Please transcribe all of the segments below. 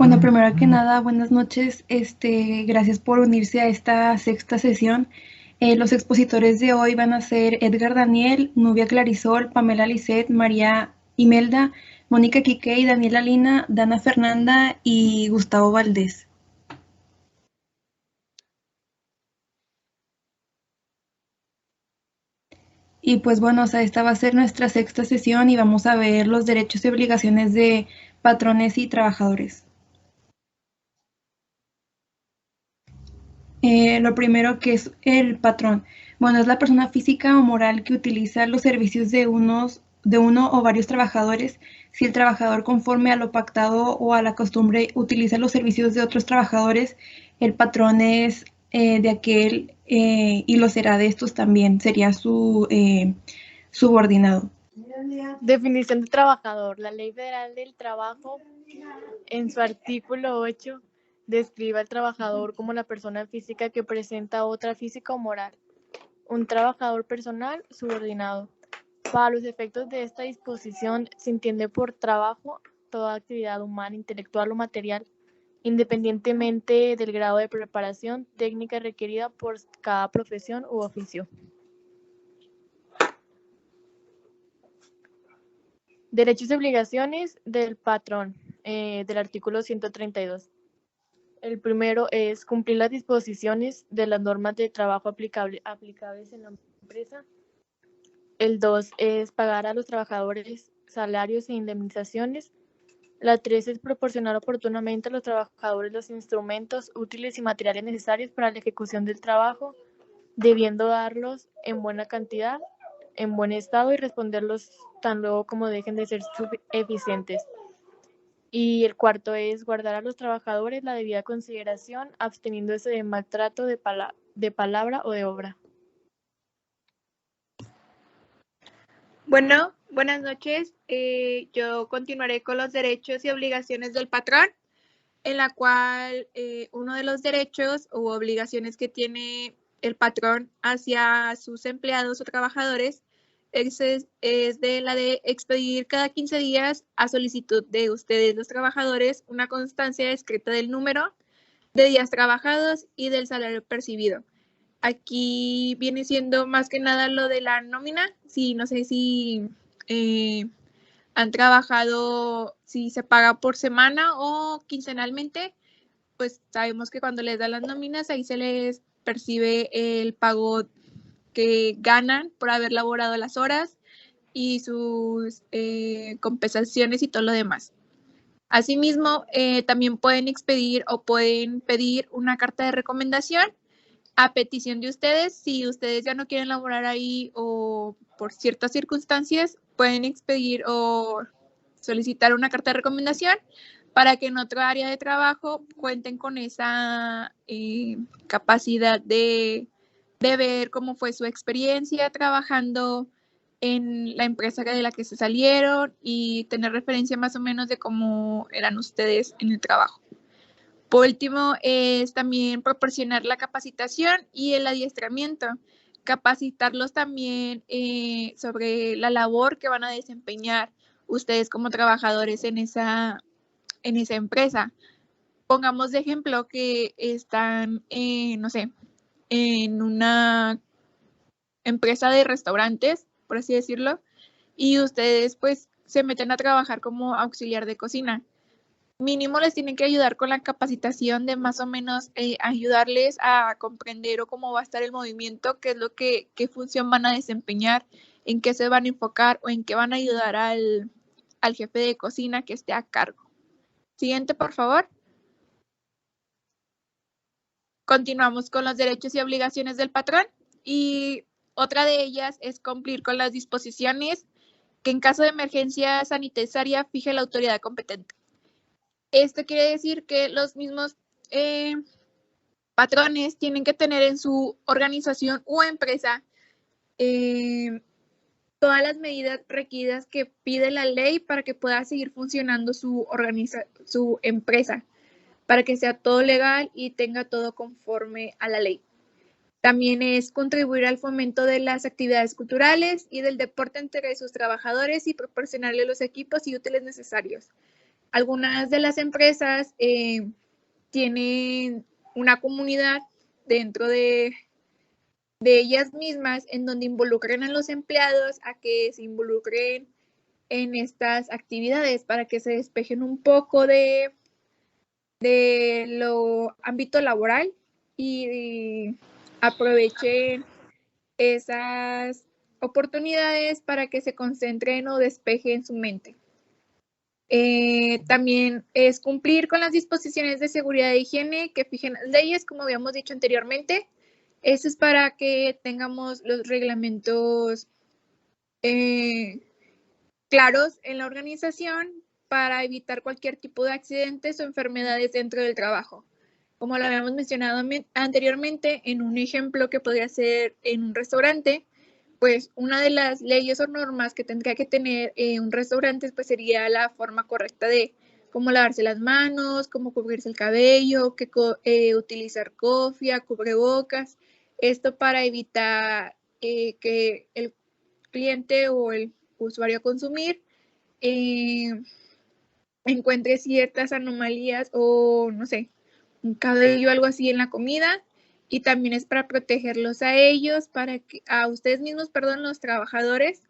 Bueno, primero que nada, buenas noches. Gracias por unirse a esta sexta sesión. Los expositores de hoy van a ser Edgar Daniel, Nubia Clarisol, Pamela Lisset, María Imelda, Mónica Quiquey, Daniela Lina, Dana Fernanda y Gustavo Valdés. Y pues bueno, o sea, esta va a ser nuestra sexta sesión y vamos a ver los derechos y obligaciones de patrones y trabajadores. Lo primero que es el patrón. Bueno, es la persona física o moral que utiliza los servicios de uno o varios trabajadores. Si el trabajador, conforme a lo pactado o a la costumbre, utiliza los servicios de otros trabajadores, el patrón es de aquel y lo será de estos también. Sería su subordinado. Definición de trabajador. La Ley Federal del Trabajo, en su artículo 8, describe al trabajador como la persona física que presenta a otra física o moral. Un trabajador personal subordinado. Para los efectos de esta disposición, se entiende por trabajo toda actividad humana, intelectual o material, independientemente del grado de preparación técnica requerida por cada profesión u oficio. Derechos y obligaciones del patrón, del artículo 132. El primero es cumplir las disposiciones de las normas de trabajo aplicables en la empresa. El 2 es pagar a los trabajadores salarios e indemnizaciones. La 3 es proporcionar oportunamente a los trabajadores los instrumentos útiles y materiales necesarios para la ejecución del trabajo, debiendo darlos en buena cantidad, en buen estado y responderlos tan luego como dejen de ser eficientes. Y el cuarto es guardar a los trabajadores la debida consideración, absteniéndose de maltrato de palabra o de obra. Bueno, buenas noches. Yo continuaré con los derechos y obligaciones del patrón, en la cual uno de los derechos u obligaciones que tiene el patrón hacia sus empleados o trabajadores es de la de expedir cada 15 días a solicitud de ustedes, los trabajadores, una constancia escrita del número de días trabajados y del salario percibido. Aquí viene siendo más que nada lo de la nómina. Sí, no sé si han trabajado, si se paga por semana o quincenalmente, pues sabemos que cuando les dan las nóminas, ahí se les percibe el pago que ganan por haber laborado las horas y sus compensaciones y todo lo demás. Asimismo, también pueden expedir o pueden pedir una carta de recomendación a petición de ustedes. Si ustedes ya no quieren laborar ahí o por ciertas circunstancias, pueden expedir o solicitar una carta de recomendación para que en otro área de trabajo cuenten con esa capacidad de ver cómo fue su experiencia trabajando en la empresa de la que se salieron y tener referencia más o menos de cómo eran ustedes en el trabajo. Por último, es también proporcionar la capacitación y el adiestramiento, capacitarlos también sobre la labor que van a desempeñar ustedes como trabajadores en esa empresa. Pongamos de ejemplo que están, no sé, en una empresa de restaurantes, por así decirlo, y ustedes pues se meten a trabajar como auxiliar de cocina. Mínimo les tienen que ayudar con la capacitación de más o menos ayudarles a comprender o cómo va a estar el movimiento, qué es lo qué función van a desempeñar, en qué se van a enfocar o en qué van a ayudar al jefe de cocina que esté a cargo. Siguiente, por favor. Continuamos con los derechos y obligaciones del patrón y otra de ellas es cumplir con las disposiciones que en caso de emergencia sanitaria fije la autoridad competente. Esto quiere decir que los mismos patrones tienen que tener en su organización o empresa todas las medidas requeridas que pide la ley para que pueda seguir funcionando su empresa, para que sea todo legal y tenga todo conforme a la ley. También es contribuir al fomento de las actividades culturales y del deporte entre sus trabajadores y proporcionarles los equipos y útiles necesarios. Algunas de las empresas tienen una comunidad dentro de ellas mismas en donde involucren a los empleados a que se involucren en estas actividades para que se despejen un poco de lo ámbito laboral y aprovechen esas oportunidades para que se concentren o despejen su mente. También es cumplir con las disposiciones de seguridad e higiene que fijen las leyes, como habíamos dicho anteriormente. Eso es para que tengamos los reglamentos claros en la organización para evitar cualquier tipo de accidentes o enfermedades dentro del trabajo. Como lo habíamos mencionado anteriormente, en un ejemplo que podría ser en un restaurante, pues una de las leyes o normas que tendría que tener un restaurante pues sería la forma correcta de cómo lavarse las manos, cómo cubrirse el cabello, utilizar cofia, cubrebocas. Esto para evitar que el cliente o el usuario a consumir encuentre ciertas anomalías o, no sé, un cabello o algo así en la comida. Y también es para protegerlos a ellos, a ustedes mismos, perdón, los trabajadores,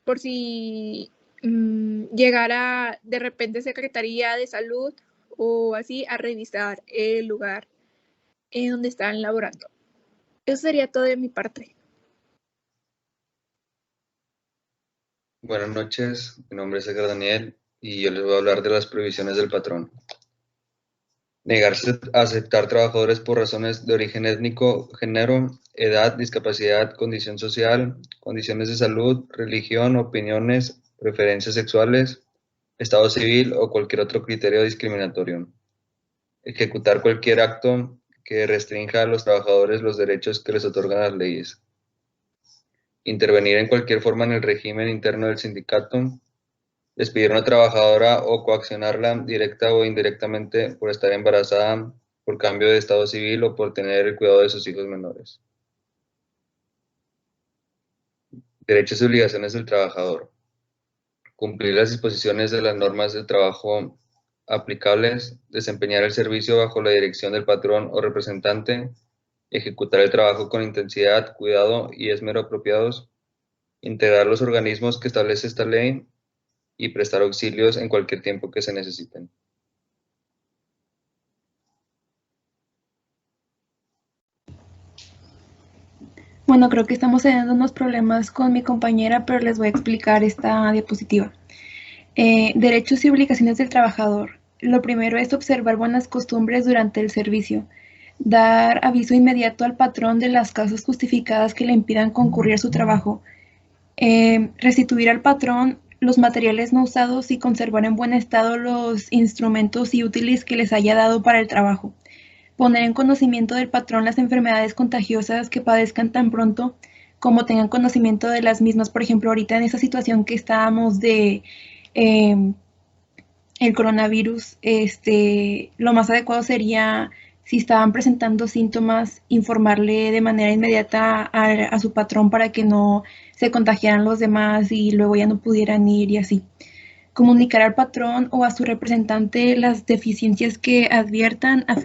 por si llegara de repente Secretaría de Salud o así a revisar el lugar en donde están laborando. Eso sería todo de mi parte. Buenas noches, mi nombre es Edgar Daniel y yo les voy a hablar de las prohibiciones del patrón. Negarse a aceptar trabajadores por razones de origen étnico, género, edad, discapacidad, condición social, condiciones de salud, religión, opiniones, preferencias sexuales, estado civil o cualquier otro criterio discriminatorio. Ejecutar cualquier acto que restrinja a los trabajadores los derechos que les otorgan las leyes. Intervenir en cualquier forma en el régimen interno del sindicato. Despedir a una trabajadora o coaccionarla directa o indirectamente por estar embarazada, por cambio de estado civil o por tener el cuidado de sus hijos menores. Derechos y obligaciones del trabajador. Cumplir las disposiciones de las normas del trabajo aplicables, desempeñar el servicio bajo la dirección del patrón o representante, ejecutar el trabajo con intensidad, cuidado y esmero apropiados, integrar los organismos que establece esta ley y prestar auxilios en cualquier tiempo que se necesiten. Bueno, creo que estamos teniendo unos problemas con mi compañera, pero les voy a explicar esta diapositiva. Derechos y obligaciones del trabajador. Lo primero es observar buenas costumbres durante el servicio. Dar aviso inmediato al patrón de las causas justificadas que le impidan concurrir a su trabajo. Restituir al patrón los materiales no usados y conservar en buen estado los instrumentos y útiles que les haya dado para el trabajo. Poner en conocimiento del patrón las enfermedades contagiosas que padezcan tan pronto como tengan conocimiento de las mismas. Por ejemplo, ahorita en esa situación que estábamos de el coronavirus, lo más adecuado sería, si estaban presentando síntomas, informarle de manera inmediata a su patrón para que no se contagiaran los demás y luego ya no pudieran ir y así. Comunicar al patrón o a su representante las deficiencias que adviertan a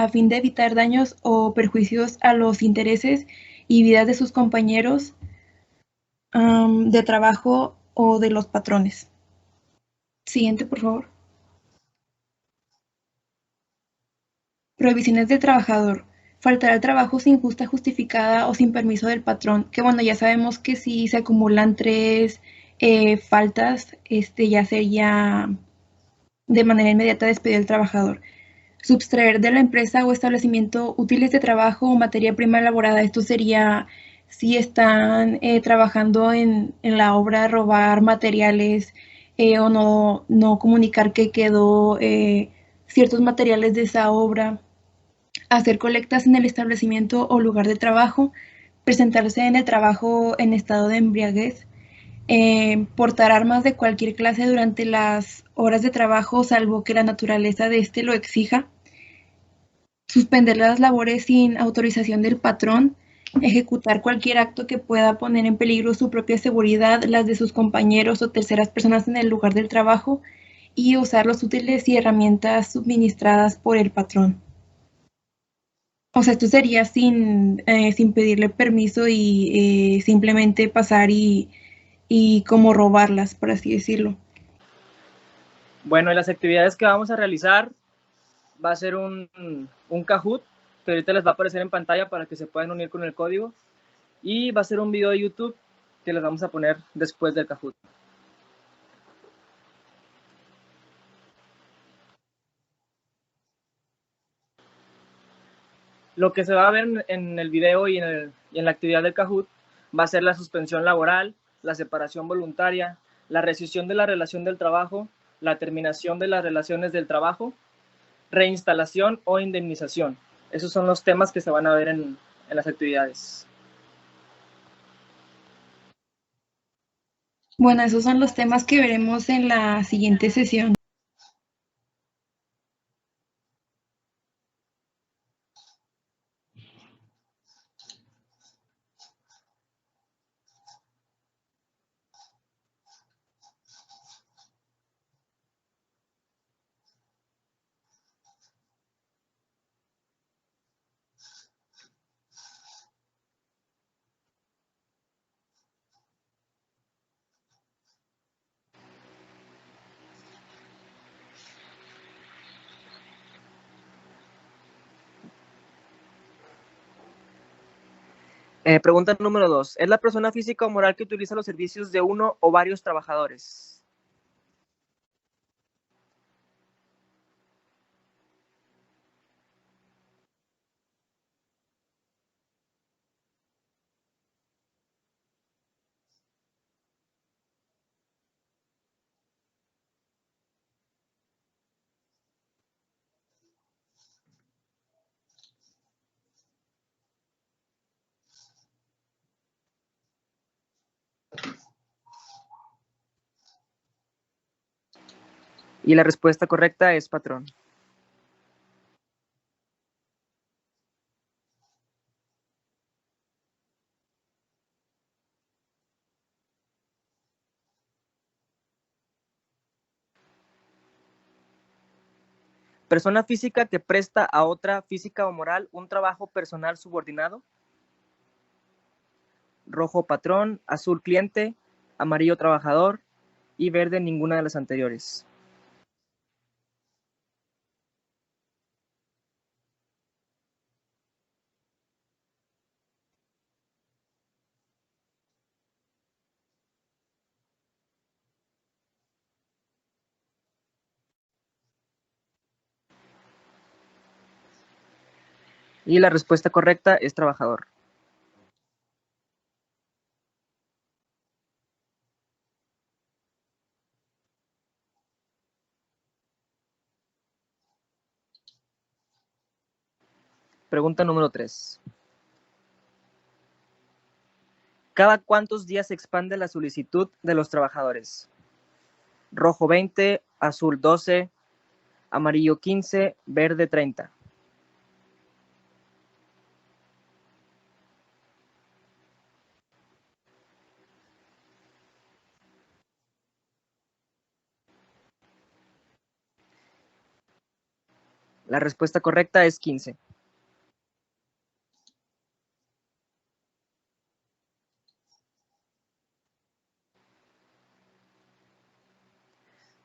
fin de evitar daños o perjuicios a los intereses y vidas de sus compañeros de trabajo o de los patrones. Siguiente, por favor. Prohibiciones del trabajador. Faltar al trabajo sin justa justificada o sin permiso del patrón. Que bueno, ya sabemos que si se acumulan 3 faltas, ya sería de manera inmediata despedir al trabajador. Subtraer de la empresa o establecimiento útiles de trabajo o materia prima elaborada. Esto sería si están trabajando en la obra, robar materiales o no comunicar que quedó ciertos materiales de esa obra. Hacer colectas en el establecimiento o lugar de trabajo. Presentarse en el trabajo en estado de embriaguez. Portar armas de cualquier clase durante las horas de trabajo, salvo que la naturaleza de este lo exija. Suspender las labores sin autorización del patrón. Ejecutar cualquier acto que pueda poner en peligro su propia seguridad, las de sus compañeros o terceras personas en el lugar del trabajo. y usar los útiles y herramientas suministradas por el patrón. O sea, esto sería sin pedirle permiso y simplemente pasar y como robarlas, por así decirlo. Bueno, y las actividades que vamos a realizar va a ser un Kahoot, que ahorita les va a aparecer en pantalla para que se puedan unir con el código. Y va a ser un video de YouTube que les vamos a poner después del Kahoot. Lo que se va a ver en el video y en la actividad del Kahoot va a ser la suspensión laboral, la separación voluntaria, la rescisión de la relación del trabajo, la terminación de las relaciones del trabajo, reinstalación o indemnización. Esos son los temas que se van a ver en las actividades. Bueno, esos son los temas que veremos en la siguiente sesión. Pregunta número 2. ¿Es la persona física o moral que utiliza los servicios de uno o varios trabajadores? Y la respuesta correcta es patrón. Persona física que presta a otra física o moral un trabajo personal subordinado. Rojo patrón, azul cliente, amarillo trabajador y verde ninguna de las anteriores. Y la respuesta correcta es trabajador. Pregunta número 3. ¿Cada cuántos días se expande la solicitud de los trabajadores? Rojo 20, azul 12, amarillo 15, verde 30. La respuesta correcta es 15.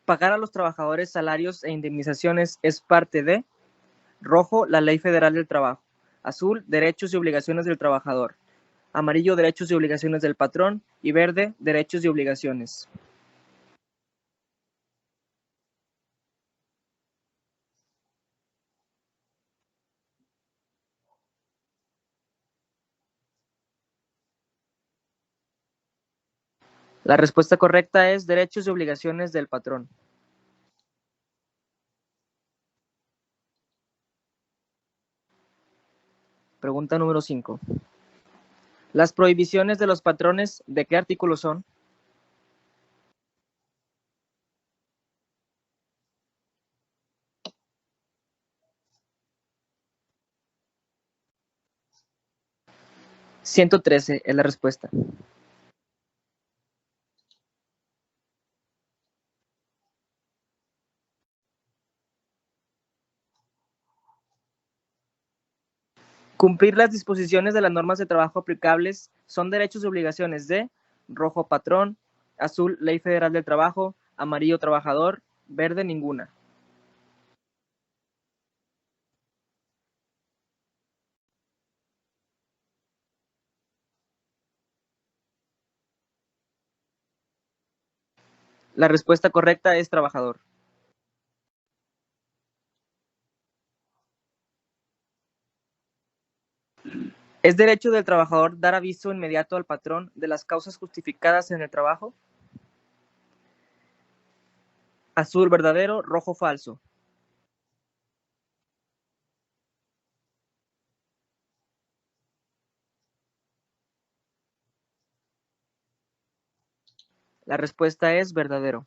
Pagar a los trabajadores salarios e indemnizaciones es parte de: rojo, la Ley Federal del Trabajo; azul, derechos y obligaciones del trabajador; amarillo, derechos y obligaciones del patrón; y verde, derechos y obligaciones. La respuesta correcta es derechos y obligaciones del patrón. Pregunta número 5. ¿Las prohibiciones de los patrones de qué artículo son? ¿113 es la respuesta? Cumplir las disposiciones de las normas de trabajo aplicables son derechos y obligaciones de rojo patrón, azul Ley Federal del Trabajo, amarillo trabajador, verde ninguna. La respuesta correcta es trabajador. ¿Es derecho del trabajador dar aviso inmediato al patrón de las causas justificadas en el trabajo? Azul verdadero, rojo falso. La respuesta es verdadero.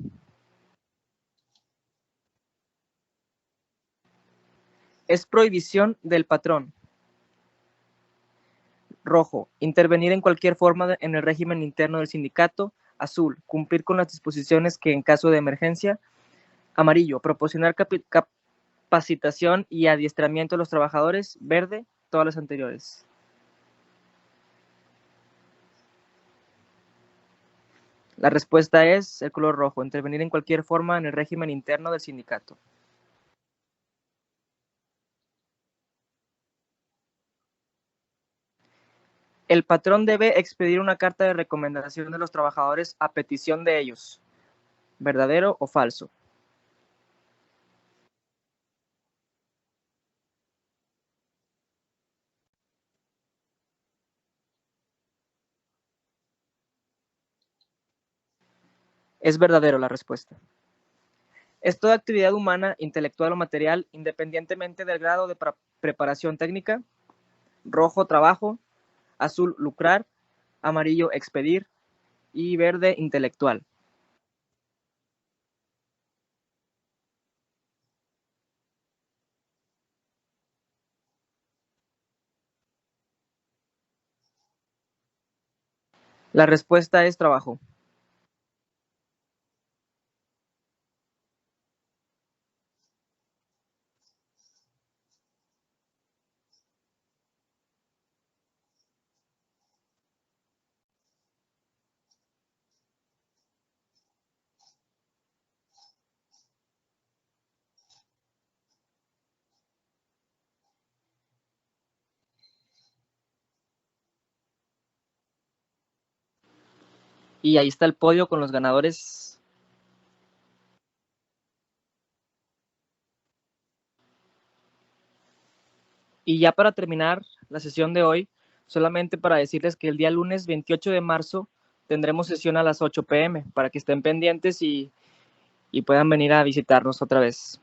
Es prohibición del patrón. Rojo, intervenir en cualquier forma en el régimen interno del sindicato. Azul, cumplir con las disposiciones que en caso de emergencia. Amarillo, proporcionar capacitación y adiestramiento a los trabajadores. Verde, todas las anteriores. La respuesta es el color rojo, intervenir en cualquier forma en el régimen interno del sindicato. El patrón debe expedir una carta de recomendación de los trabajadores a petición de ellos. ¿Verdadero o falso? Es verdadero la respuesta. Es toda actividad humana, intelectual o material, independientemente del grado de preparación técnica. Rojo, trabajo. Azul, lucrar. Amarillo, expedir. Y verde, intelectual. La respuesta es trabajo. Y ahí está el podio con los ganadores. Y ya para terminar la sesión de hoy, solamente para decirles que el día lunes 28 de marzo tendremos sesión a las 8 p.m. para que estén pendientes y puedan venir a visitarnos otra vez.